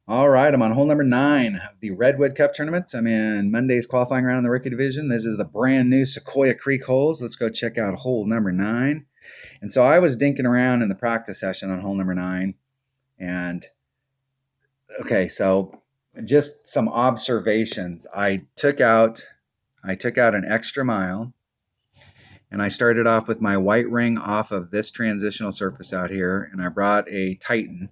All right, I'm on hole number 9 of the Redwood Cup tournament. I'm in Monday's qualifying round in the rookie division. This is the brand new Sequoia Creek holes. Let's go check out hole number 9. And so I was dinking around in the practice session on hole number 9. And okay, so just some observations. I took out an extra mile, and I started off with my white ring off of this transitional surface out here, and I brought a Titan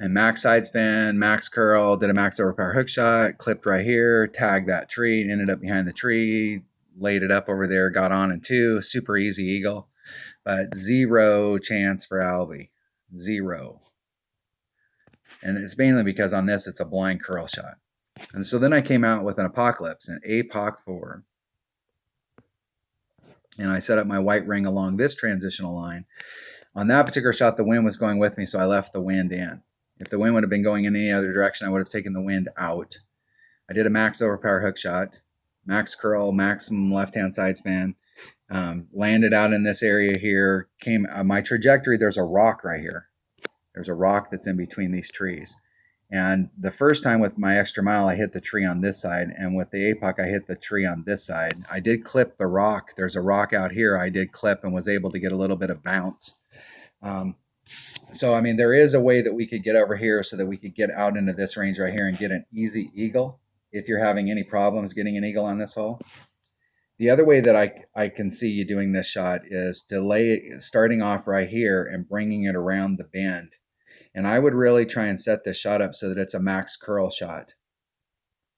and max side spin, max curl, did a max overpower hook shot, clipped right here, tagged that tree, ended up behind the tree, laid it up over there, got on in 2, super easy eagle, but 0 chance for Albie, 0. And it's mainly because on this it's a blind curl shot. And so then I came out with an apocalypse, an APOC 4. And I set up my white ring along this transitional line. On that particular shot, the wind was going with me, so I left the wind in. If the wind would have been going in any other direction, I would have taken the wind out. I did a max overpower hook shot, max curl, maximum left-hand side spin, landed out in this area here, my trajectory, there's a rock right here. There's a rock that's in between these trees. And the first time with my extra mile, I hit the tree on this side, and with the APOC, I hit the tree on this side. I did clip the rock. There's a rock out here I did clip and was able to get a little bit of bounce. So, I mean, there is a way that we could get over here so that we could get out into this range right here and get an easy eagle if you're having any problems getting an eagle on this hole. The other way that I can see you doing this shot is to starting off right here and bringing it around the bend. And I would really try and set this shot up so that it's a max curl shot.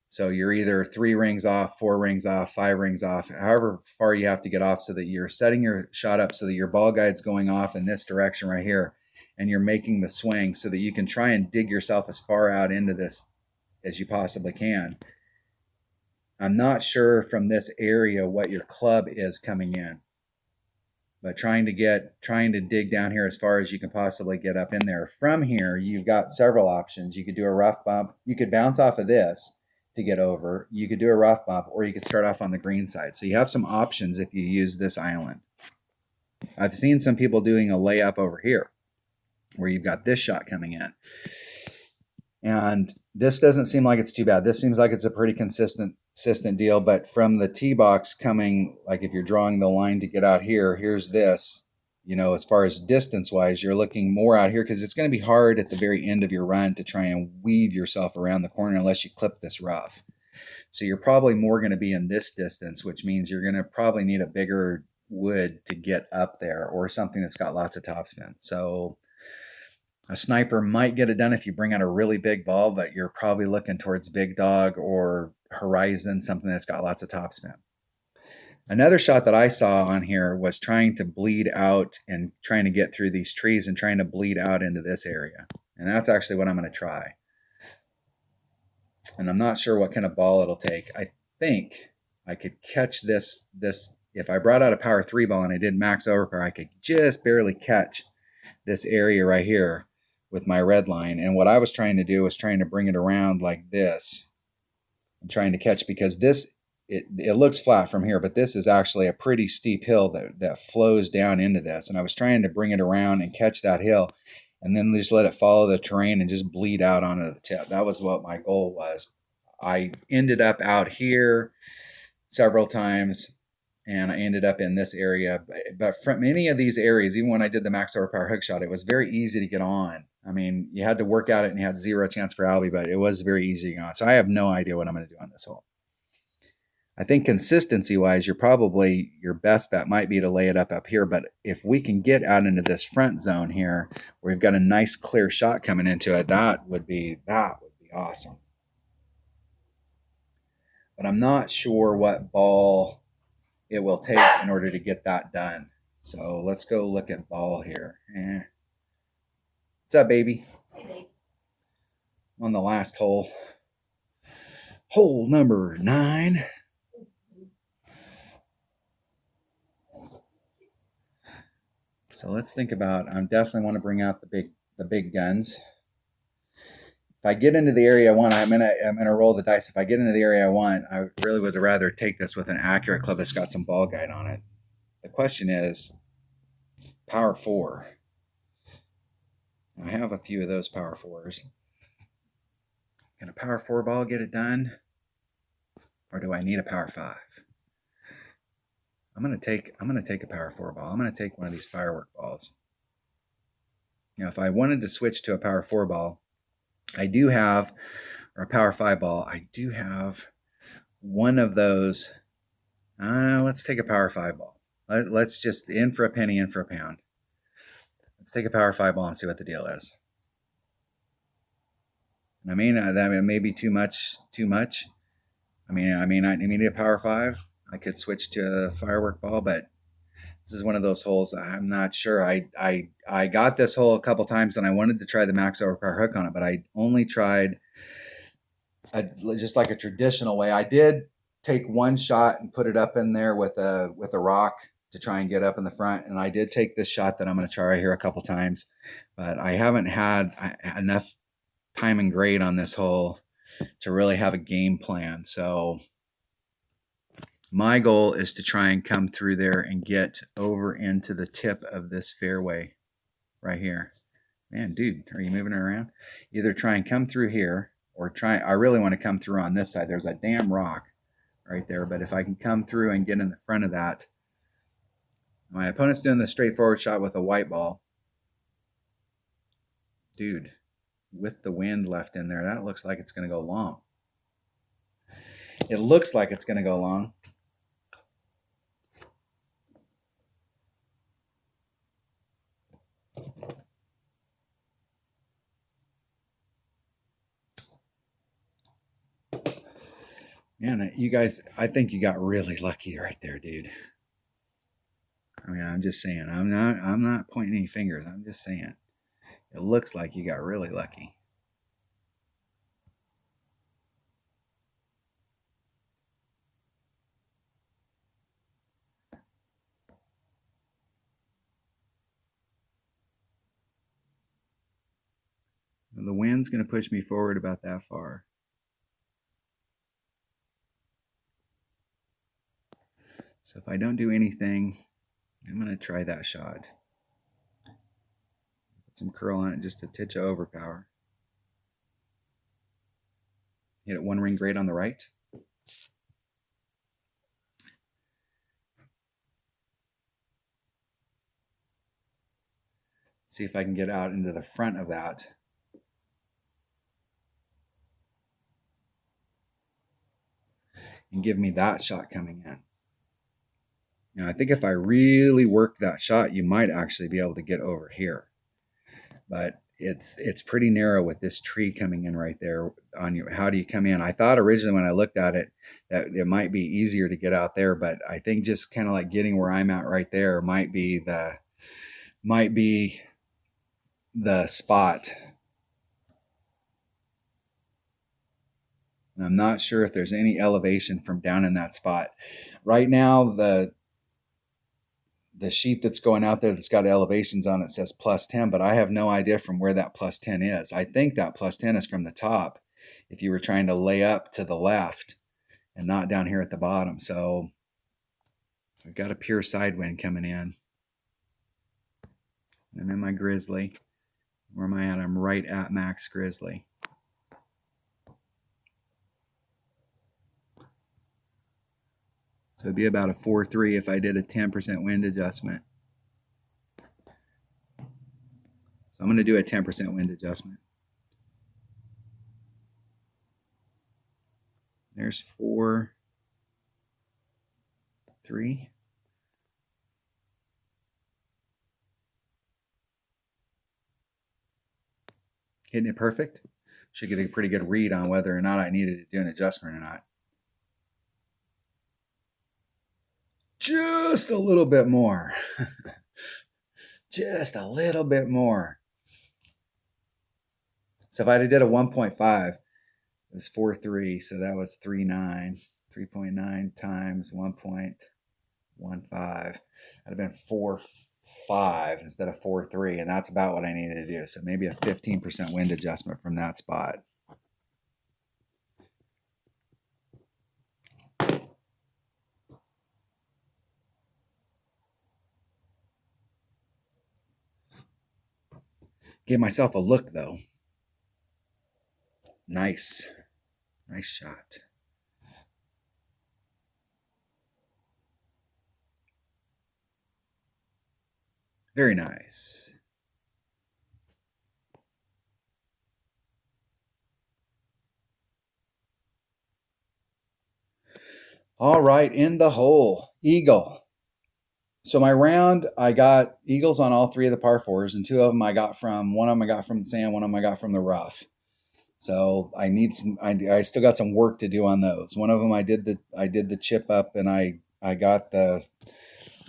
So you're either 3 rings off, 4 rings off, 5 rings off, however far you have to get off so that you're setting your shot up so that your ball guide's going off in this direction right here. And you're making the swing so that you can try and dig yourself as far out into this as you possibly can. I'm not sure from this area what your club is coming in, but trying to dig down here as far as you can possibly get up in there. From here, you've got several options. You could do a rough bump. You could bounce off of this to get over. You could do a rough bump, or you could start off on the green side. So you have some options if you use this island. I've seen some people doing a layup over here, where you've got this shot coming in. And this doesn't seem like it's too bad. This seems like it's a pretty consistent deal, but from the tee box coming, like if you're drawing the line to get out here, here's this, as far as distance wise, you're looking more out here because it's going to be hard at the very end of your run to try and weave yourself around the corner unless you clip this rough. So you're probably more going to be in this distance, which means you're going to probably need a bigger wood to get up there or something that's got lots of topspin. So a sniper might get it done if you bring out a really big ball, but you're probably looking towards big dog or horizon, something that's got lots of topspin. Another shot that I saw on here was trying to bleed out and trying to get through these trees and trying to bleed out into this area. And that's actually what I'm going to try. And I'm not sure what kind of ball it'll take. I think I could catch this. If I brought out a power 3 ball and I did max overpower, I could just barely catch this area right here with my red line. And what I was trying to do was trying to bring it around like this. I'm trying to catch because it looks flat from here, but this is actually a pretty steep hill that flows down into this. And I was trying to bring it around and catch that hill and then just let it follow the terrain and just bleed out onto the tip. That was what my goal was. I ended up out here several times and I ended up in this area. But from any of these areas, even when I did the max overpower hook shot, it was very easy to get on. I mean, you had to work at it and you had 0 chance for Albie, but it was very easy to get on. So I have no idea what I'm going to do on this hole. I think consistency-wise, your best bet might be to lay it up here. But if we can get out into this front zone here, where we've got a nice clear shot coming into it, that would be awesome. But I'm not sure what ball it will take in order to get that done. So let's go look at ball here. What's up, baby? Hey, babe. On the last hole. Hole number 9. So let's think about, I definitely want to bring out the big guns. If I get into the area I want, I'm gonna roll the dice. If I get into the area I want, I really would rather take this with an accurate club that's got some ball guide on it. The question is, power 4. I have a few of those power fours. Can a power four ball get it done? Or do I need a power five? I'm gonna take a power four ball. I'm gonna take one of these firework balls. You know, if I wanted to switch to a power four ball, I do have, or a power five ball, I do have one of those. Let's take a power five ball. Let's just in for a penny, in for a pound. Let's take a power five ball and see what the deal is. I mean, that may be too much. I need a power five. I could switch to a firework ball, but this is one of those holes. I'm not sure. I got this hole a couple times, and I wanted to try the max overpower hook on it, but I only tried just like a traditional way. I did take one shot and put it up in there with a rock to try and get up in the front, and I did take this shot that I'm going to try right here a couple times, but I haven't had enough time and grade on this hole to really have a game plan. So my goal is to try and come through there and get over into the tip of this fairway right here. Man, dude, are you moving it around? Either try and come through here or I really want to come through on this side. There's a damn rock right there, but if I can come through and get in the front of that. My opponent's doing the straightforward shot with a white ball. Dude, with the wind left in there, that looks like it's going to go long. It looks like it's going to go long. Man, you guys, I think you got really lucky right there, dude. I mean, I'm just saying. I'm not pointing any fingers. I'm just saying. It looks like you got really lucky. The wind's going to push me forward about that far. So if I don't do anything, I'm going to try that shot. Put some curl on it, just a titch of overpower. Hit it one ring great on the right. See if I can get out into the front of that. And give me that shot coming in. Now, I think if I really work that shot, you might actually be able to get over here. But it's pretty narrow with this tree coming in right there on you. How do you come in? I thought originally when I looked at it that it might be easier to get out there, but I think just kind of like getting where I'm at right there might be the spot. And I'm not sure if there's any elevation from down in that spot. Right now, the sheet that's going out there that's got elevations on it says +10, but I have no idea from where that +10 is. I think that +10 is from the top if you were trying to lay up to the left and not down here at the bottom. So I've got a pure side wind coming in. I'm in my grizzly. Where am I at? I'm right at max grizzly. So it'd be about a 4.3 if I did a 10% wind adjustment. So I'm going to do a 10% wind adjustment. There's 4.3. Hitting it perfect. Should get a pretty good read on whether or not I needed to do an adjustment or not. Just a little bit more. Just a little bit more. So if I did a 1.5, it was 4.3, so that was 3.9. 3.9 times 1.15. That'd have been 4.5 instead of 4.3, and that's about what I needed to do. So maybe a 15% wind adjustment from that spot. Gave myself a look though. Nice. Nice shot. Very nice. All right, in the hole. Eagle. So my round, I got eagles on all three of the par fours, and two of them I got from, one of them I got from the sand, one of them I got from the rough. So I need some. I still got some work to do on those. One of them I did the chip up, and I got the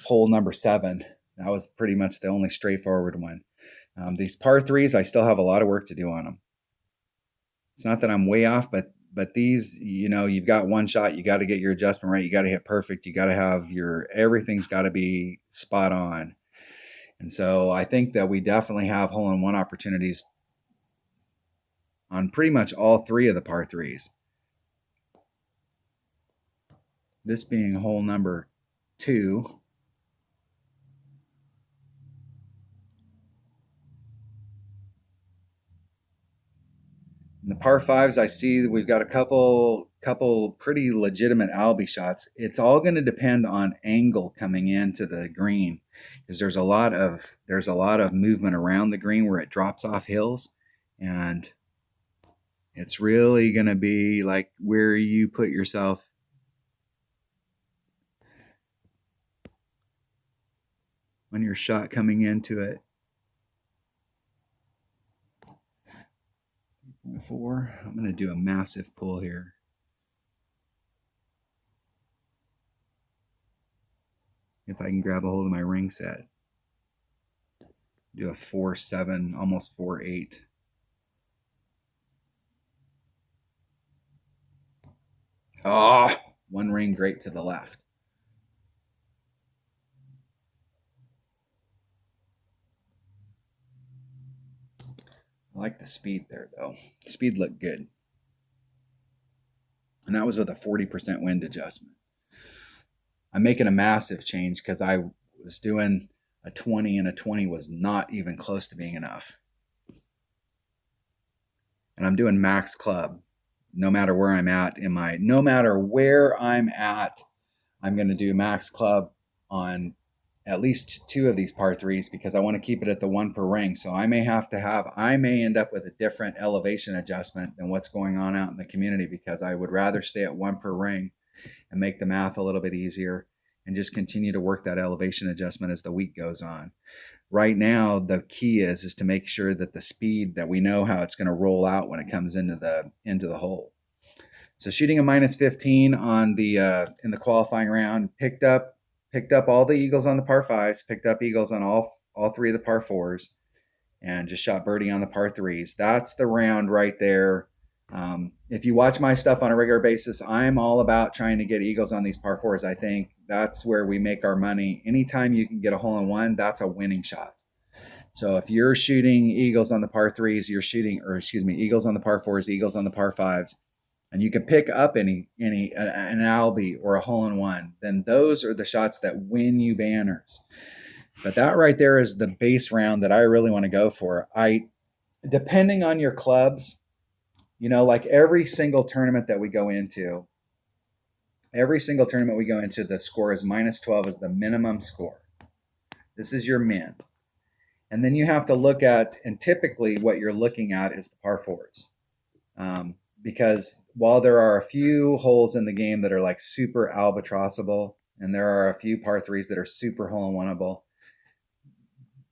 hole number 7. That was pretty much the only straightforward one. These par threes, I still have a lot of work to do on them. It's not that I'm way off, but these, you've got one shot. You got to get your adjustment right. You got to hit perfect. You got to have everything's got to be spot on. And so I think that we definitely have hole-in-one opportunities on pretty much all three of the par threes. This being hole number 2. In the par fives, I see that we've got a couple pretty legitimate Albie shots. It's all going to depend on angle coming into the green, because there's a lot of movement around the green where it drops off hills, and it's really going to be like where you put yourself on your shot coming into it. 4. I'm going to do a massive pull here. If I can grab a hold of my ring set. Do a 4-7, almost 4-8. Oh, one ring great to the left. I like the speed there, though. The speed looked good. And that was with a 40% wind adjustment. I'm making a massive change because I was doing a 20, and a 20 was not even close to being enough. And I'm doing max club. No matter where I'm at no matter where I'm at, I'm going to do max club on at least 2 of these par threes, because I want to keep it at the 1 per ring. So I may end up with a different elevation adjustment than what's going on out in the community, because I would rather stay at 1 per ring and make the math a little bit easier and just continue to work that elevation adjustment as the week goes on. Right now, the key is to make sure that the speed, that we know how it's going to roll out when it comes into the hole. So shooting a -15 on the in the qualifying round, picked up all the eagles on the par fives, picked up eagles on all 3 of the par fours, and just shot birdie on the par threes. That's the round right there. If you watch my stuff on a regular basis, I'm all about trying to get eagles on these par fours. I think that's where we make our money. Anytime you can get a hole-in-one, that's a winning shot. So if you're shooting eagles on the par threes, eagles on the par fours, eagles on the par fives, and you can pick up an Albie or a hole-in-one, then those are the shots that win you banners. But that right there is the base round that I really want to go for. Depending on your clubs, like every single tournament we go into, the score is -12 is the minimum score. This is your min. And then you have to look at, and typically what you're looking at is the par fours. Because while there are a few holes in the game that are like super albatrossable, and there are a few par threes that are super hole-in-oneable,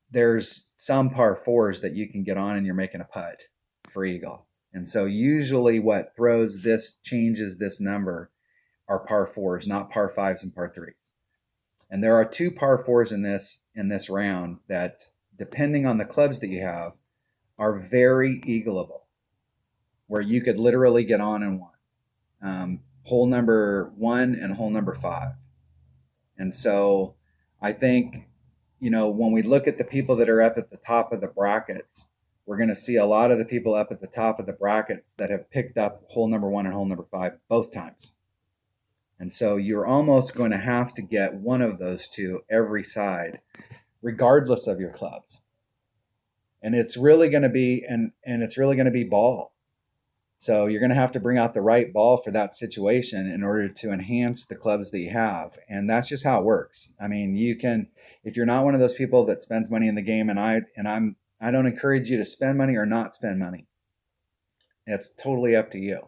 there's some par fours that you can get on and you're making a putt for eagle. And so usually what changes this number are par fours, not par fives and par threes. And there are 2 par fours in this round that, depending on the clubs that you have, are very eagleable, where you could literally get on and one. Hole number 1 and hole number 5. And so I think, when we look at the people that are up at the top of the brackets, we're going to see a lot of the people up at the top of the brackets that have picked up hole number 1 and hole number 5 both times. And so you're almost going to have to get one of those 2 every side, regardless of your clubs. and it's really going to be and it's really going to be ball. So you're going to have to bring out the right ball for that situation in order to enhance the clubs that you have. And that's just how it works. I mean, you can, if you're not one of those people that spends money in the game, I don't encourage you to spend money or not spend money. It's totally up to you.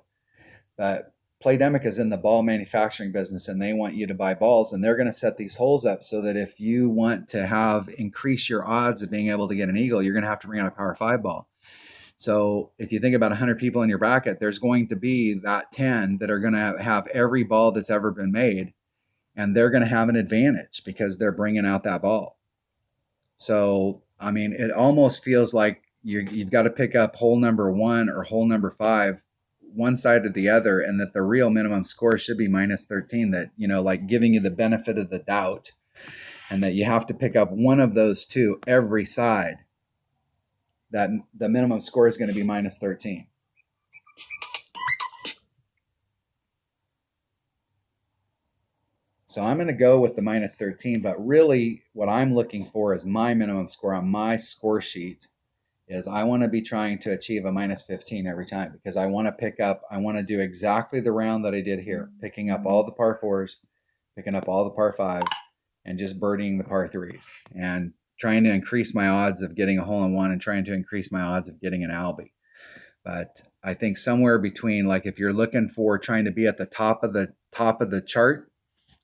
But Playdemic is in the ball manufacturing business, and they want you to buy balls, and they're going to set these holes up so that if you want to have increase your odds of being able to get an eagle, you're going to have to bring out a Power 5 ball. So if you think about 100 people in your bracket, there's going to be that 10 that are going to have every ball that's ever been made, and they're going to have an advantage because they're bringing out that ball. So, I mean, it almost feels like you've got to pick up hole number 1 or hole number 5, one side or the other, and that the real minimum score should be minus 13, that, like giving you the benefit of the doubt, and that you have to pick up one of those two every side, that the minimum score is going to be minus 13. So I'm going to go with the minus 13, but really what I'm looking for is my minimum score on my score sheet is I want to be trying to achieve a minus 15 every time, because I want to do exactly the round that I did here, picking up all the par 4s, picking up all the par 5s, and just birdieing the par 3s, and trying to increase my odds of getting a hole-in-one and trying to increase my odds of getting an Albie. But I think somewhere between, like, if you're looking for trying to be at the top of the chart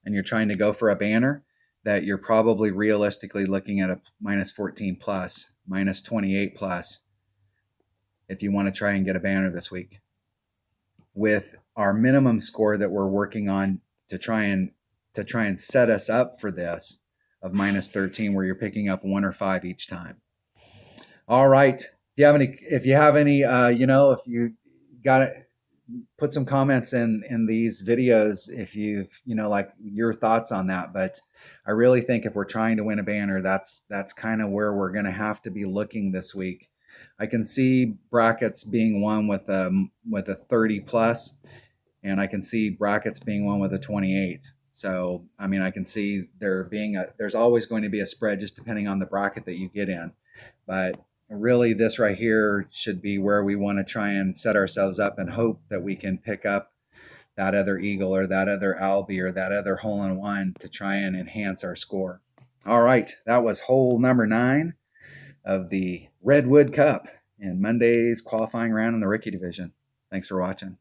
and you're trying to go for a banner, that you're probably realistically looking at a minus 14 plus, minus 28 plus, if you want to try and get a banner this week. With our minimum score that we're working on to try and set us up for this of minus 13, where you're picking up 1 or 5 each time. All right. If you have any, if you got it, put some comments in these videos if you've, like your thoughts on that. But I really think if we're trying to win a banner, that's kind of where we're going to have to be looking this week. I can see brackets being won with a 30 plus, and I can see brackets being won with a 28. So, I mean, I can see there's always going to be a spread just depending on the bracket that you get in. But really, this right here should be where we want to try and set ourselves up and hope that we can pick up that other eagle or that other Albie or that other hole-in-one to try and enhance our score. All right, that was hole number 9 of the Redwood Cup in Monday's qualifying round in the rookie division. Thanks for watching.